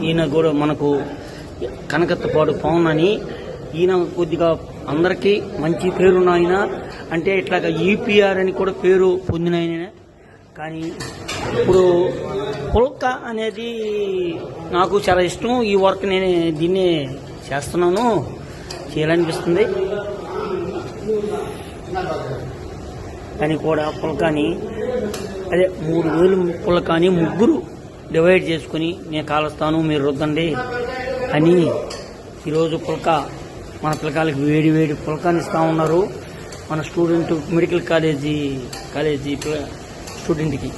ఈయన కూడా మనకు కనకత్తపాడు పవన్ అని, ఈయన కొద్దిగా అందరికీ మంచి పేరున్న ఆయన. అంటే ఇట్లాగా ఈపీఆర్ అని కూడా పేరు పొందిన ఆయన. కానీ ఇప్పుడు పుల్క అనేది నాకు చాలా ఇష్టం. ఈ వర్క్ నేను దీన్ని చేస్తున్నాను, చేయాలనిపిస్తుంది. కానీ కూడా పుల్కాని అదే 3000 పుల్కాని ముగ్గురు డివైడ్ చేసుకుని నేను కాలుస్తాను, మీరు రుద్దండి అని ఈరోజు పుల్క మన పిల్లకాయలకి వేడి వేడి పుల్కాని ఇస్తూ ఉన్నారు. మన స్టూడెంట్ మెడికల్ కాలేజీ స్టూడెంట్కి.